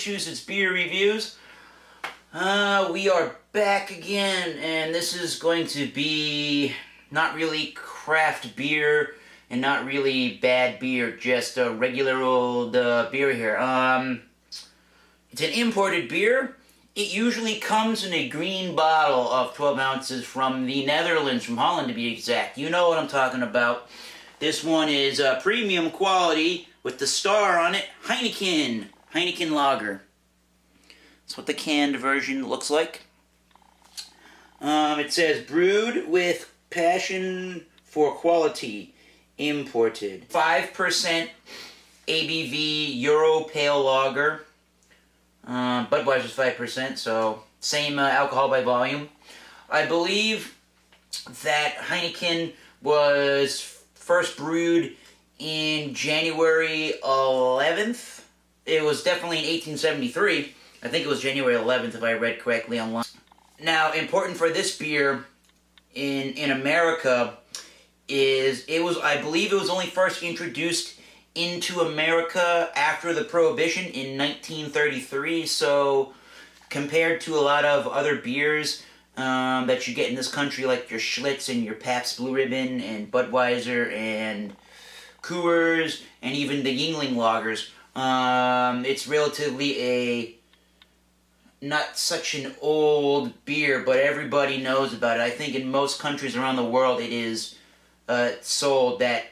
Massachusetts Beer Reviews. We are back again, and this is going to be not really craft beer and not really bad beer, just a regular old beer here. It's an imported beer. It usually comes in a green bottle of 12 ounces from the Netherlands, from Holland to be exact. You know what I'm talking about. This one is premium quality with the star on it, Heineken lager. That's what the canned version looks like. It says brewed with passion for quality, imported. 5% ABV Euro Pale Lager. Budweiser's 5%, so same alcohol by volume. I believe that Heineken was first brewed in January 11th. It was definitely in 1873. I think it was January 11th if I read correctly online. Now, important for this beer in America is I believe it was only first introduced into America after the Prohibition in 1933. So compared to a lot of other beers that you get in this country, like your Schlitz and your Pabst Blue Ribbon and Budweiser and Coors and even the Yuengling lagers, it's relatively not such an old beer, but everybody knows about it. I think in most countries around the world it is sold that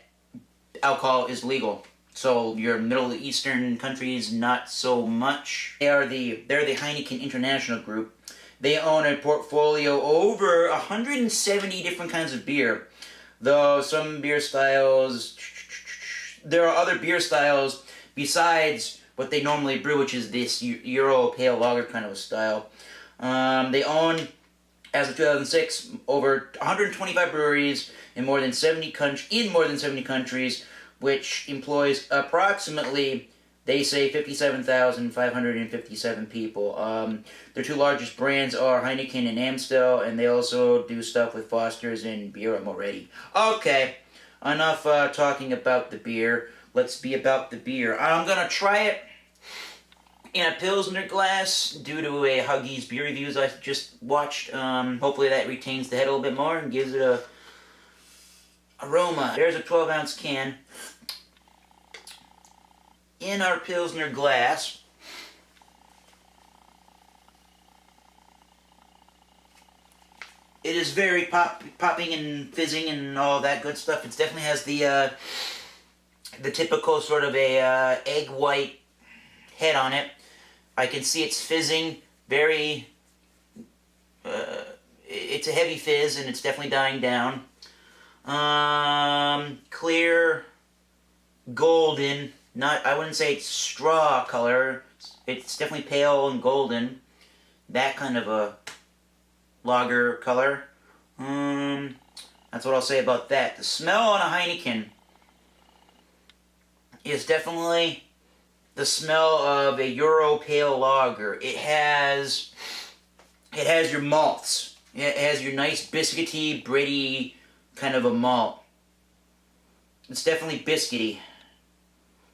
alcohol is legal. So your Middle Eastern countries, not so much. They're the Heineken International Group. They own a portfolio over 170 different kinds of beer. Though some beer styles, there are other beer styles besides what they normally brew, which is this Euro Pale Lager kind of a style. They own, as of 2006, over 125 breweries in more than 70 countries, which employs approximately, they say, 57,557 people. Their two largest brands are Heineken and Amstel, and they also do stuff with Foster's and Birra Moretti. Okay, enough talking about the beer. Let's be about the beer. I'm going to try it in a Pilsner glass due to a Huggies Beer Reviews I just watched. Hopefully that retains the head a little bit more and gives it a aroma. There's a 12-ounce can in our Pilsner glass. It is very popping and fizzing and all that good stuff. It definitely has the typical sort of a egg white head on it. I can see it's fizzing. Very, it's a heavy fizz and it's definitely dying down. Clear, golden. I wouldn't say it's straw color. It's definitely pale and golden. That kind of a lager color. That's what I'll say about that. The smell on a Heineken is definitely the smell of a Euro Pale Lager. It has your malts. It has your nice biscuity, bready kind of a malt. It's definitely biscuity.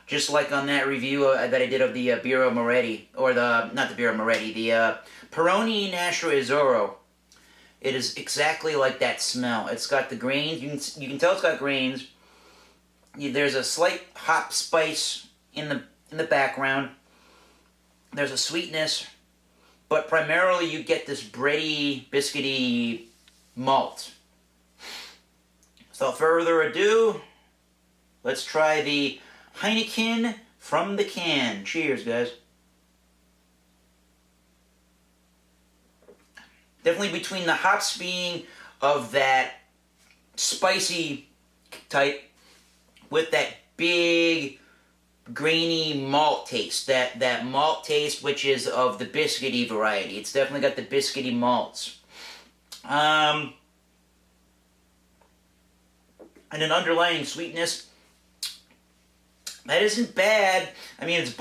Just like on that review that I did of the Birra Moretti, or not the Birra Moretti, the Peroni Nastro Azzurro. It is exactly like that smell. It's got the grains. You can tell it's got grains. There's a slight hop spice in the background. There's a sweetness, but primarily you get this bready, biscuity malt. Without further ado, let's try the Heineken from the can. Cheers, guys. Definitely between the hops being of that spicy type with that big grainy malt taste. That malt taste which is of the biscuity variety. It's definitely got the biscuity malts. And an underlying sweetness that isn't bad. I mean, it's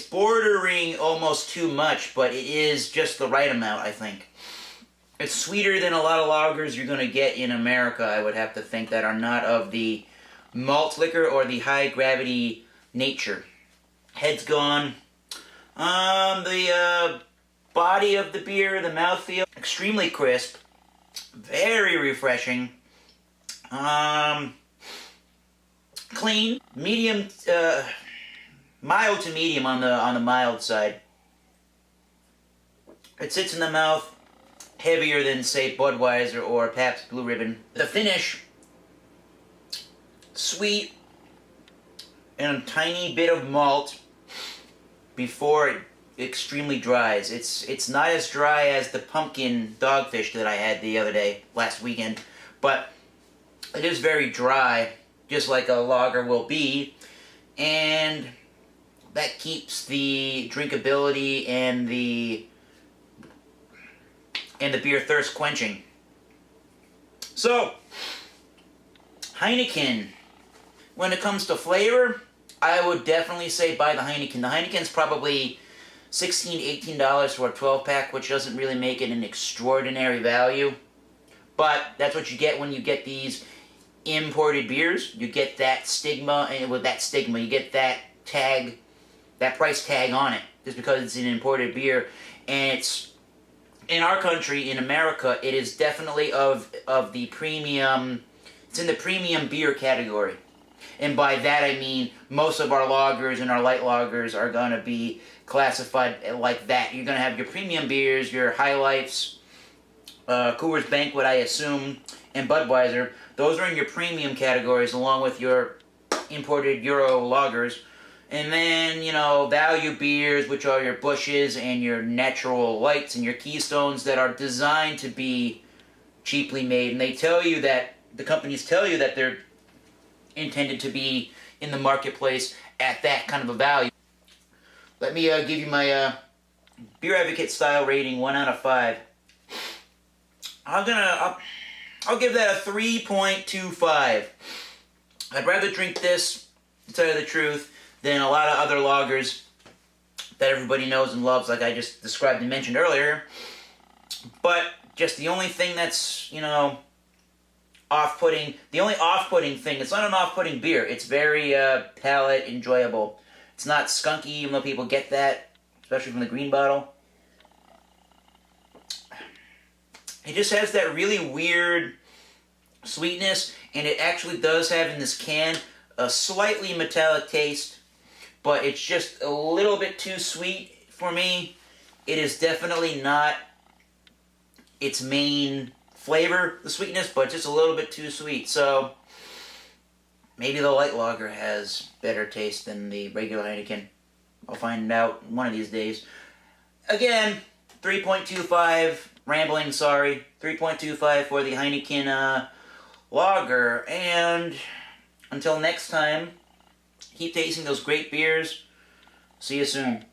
bordering almost too much, but it is just the right amount, I think. It's sweeter than a lot of lagers you're going to get in America, I would have to think, that are not of the malt liquor or the high gravity nature. Head's gone. The body of the beer, the mouthfeel, extremely crisp, very refreshing. Clean, medium, mild to medium on the mild side. It sits in the mouth heavier than, say, Budweiser or Pabst Blue Ribbon. The finish, sweet, and a tiny bit of malt before it extremely dries. It's not as dry as the pumpkin dogfish that I had the other day, last weekend, but it is very dry, just like a lager will be, and that keeps the drinkability and the beer thirst quenching. So, Heineken. When it comes to flavor, I would definitely say buy the Heineken. The Heineken's probably $16, $18 for a 12-pack, which doesn't really make it an extraordinary value. But that's what you get when you get these imported beers. You get that stigma, and with that stigma, you get that tag, that price tag on it, just because it's an imported beer. And it's, in our country, in America, it is definitely of the premium, it's in the premium beer category. And by that I mean most of our lagers and our light lagers are going to be classified like that. You're going to have your premium beers, your High Lifes, Coors Banquet, I assume, and Budweiser. Those are in your premium categories along with your imported Euro lagers. And then, you know, value beers, which are your Bushes and your natural lights and your Keystones that are designed to be cheaply made. And they tell you that, the companies tell you that they're intended to be in the marketplace at that kind of a value. Let me give you my Beer Advocate style rating, 1 out of 5. I'll give that a 3.25. I'd rather drink this, to tell you the truth, than a lot of other lagers that everybody knows and loves, like I just described and mentioned earlier. But just the only thing that's, you know, off-putting, the only off-putting thing, it's not an off-putting beer. It's very palate enjoyable. It's not skunky, even though people get that, especially from the green bottle. It just has that really weird sweetness, and it actually does have in this can a slightly metallic taste, but it's just a little bit too sweet for me. It is definitely not its main flavor, the sweetness, but just a little bit too sweet. So maybe the light lager has better taste than the regular Heineken. I'll find out one of these days. Again, 3.25, rambling, sorry. 3.25 for the Heineken lager. And until next time, keep tasting those great beers. See you soon.